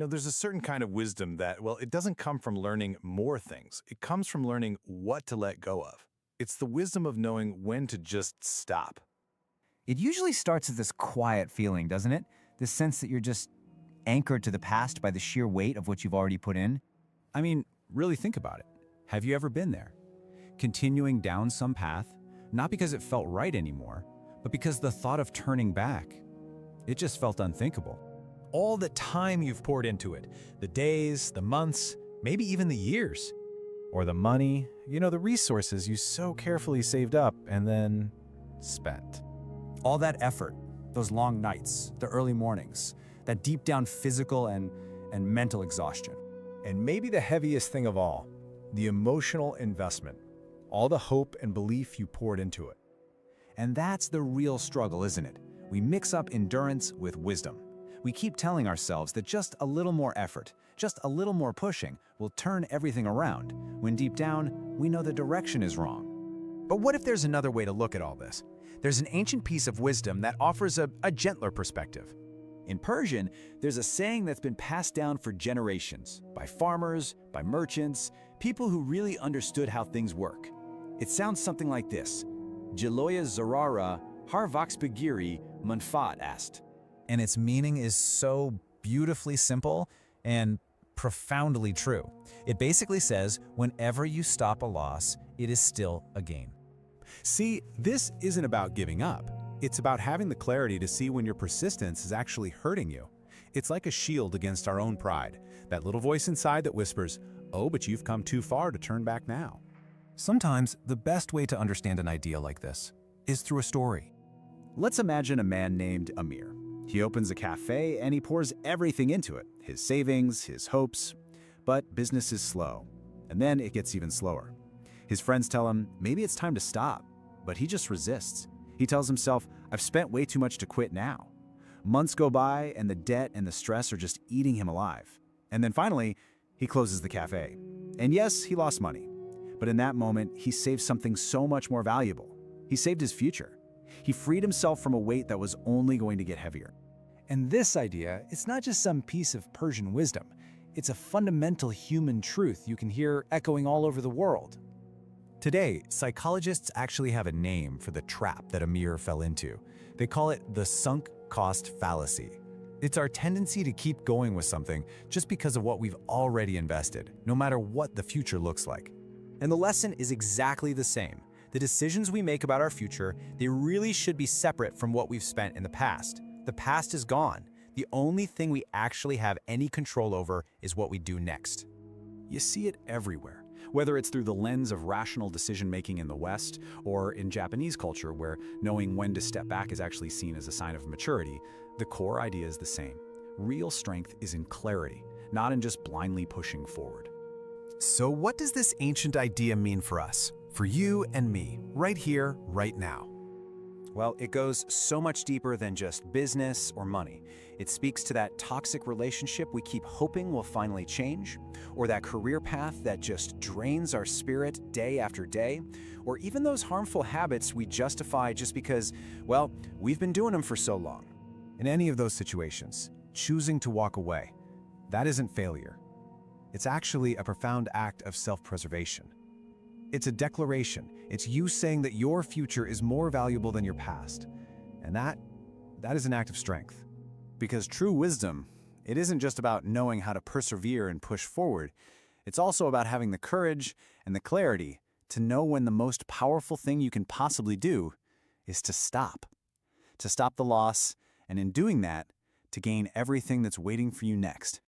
There's a certain kind of wisdom that, well, it doesn't come from learning more things. It comes from learning what to let go of. It's the wisdom of knowing when to just stop. It usually starts with this quiet feeling, doesn't it? This sense that you're just anchored to the past by the sheer weight of what you've already put in. I mean, really think about it. Have you ever been there? Continuing down some path, not because it felt right anymore, but because the thought of turning back, it just felt unthinkable. All the time you've poured into it, the days, the months, maybe even the years. Or the money, the resources you so carefully saved up and then spent. All that effort, those long nights, the early mornings, that deep down physical and mental exhaustion. And maybe the heaviest thing of all, the emotional investment, all the hope and belief you poured into it. And that's the real struggle, isn't it? We mix up endurance with wisdom. We keep telling ourselves that just a little more effort, just a little more pushing will turn everything around, when deep down, we know the direction is wrong. But what if there's another way to look at all this? There's an ancient piece of wisdom that offers a gentler perspective. In Persian, there's a saying that's been passed down for generations, by farmers, by merchants, people who really understood how things work. It sounds something like this: Jiloya Zarara har Vaxpagiri Manfaat ast. And its meaning is so beautifully simple and profoundly true. It basically says, whenever you stop a loss, it is still a gain. See, this isn't about giving up. It's about having the clarity to see when your persistence is actually hurting you. It's like a shield against our own pride, that little voice inside that whispers, "Oh, but you've come too far to turn back now." Sometimes the best way to understand an idea like this is through a story. Let's imagine a man named Amir. He opens a cafe and he pours everything into it, his savings, his hopes. But business is slow, and then it gets even slower. His friends tell him maybe it's time to stop, but he just resists. He tells himself, "I've spent way too much to quit now." Months go by and the debt and the stress are just eating him alive. And then finally, he closes the cafe. And yes, he lost money. But in that moment, he saved something so much more valuable. He saved his future. He freed himself from a weight that was only going to get heavier. And this idea, it's not just some piece of Persian wisdom. It's a fundamental human truth you can hear echoing all over the world. Today, psychologists actually have a name for the trap that Amir fell into. They call it the sunk cost fallacy. It's our tendency to keep going with something just because of what we've already invested, no matter what the future looks like. And the lesson is exactly the same. The decisions we make about our future, they really should be separate from what we've spent in the past. The past is gone. The only thing we actually have any control over is what we do next. You see it everywhere, whether it's through the lens of rational decision-making in the West or in Japanese culture where knowing when to step back is actually seen as a sign of maturity. The core idea is the same. Real strength is in clarity, not in just blindly pushing forward. So what does this ancient idea mean for us? For you and me, right here, right now? Well, it goes so much deeper than just business or money. It speaks to that toxic relationship we keep hoping will finally change, or that career path that just drains our spirit day after day, or even those harmful habits we justify just because, well, we've been doing them for so long. In any of those situations, choosing to walk away, that isn't failure. It's actually a profound act of self-preservation. It's a declaration. It's you saying that your future is more valuable than your past. And that is an act of strength. Because true wisdom, it isn't just about knowing how to persevere and push forward. It's also about having the courage and the clarity to know when the most powerful thing you can possibly do is to stop. To stop the loss, and in doing that, to gain everything that's waiting for you next.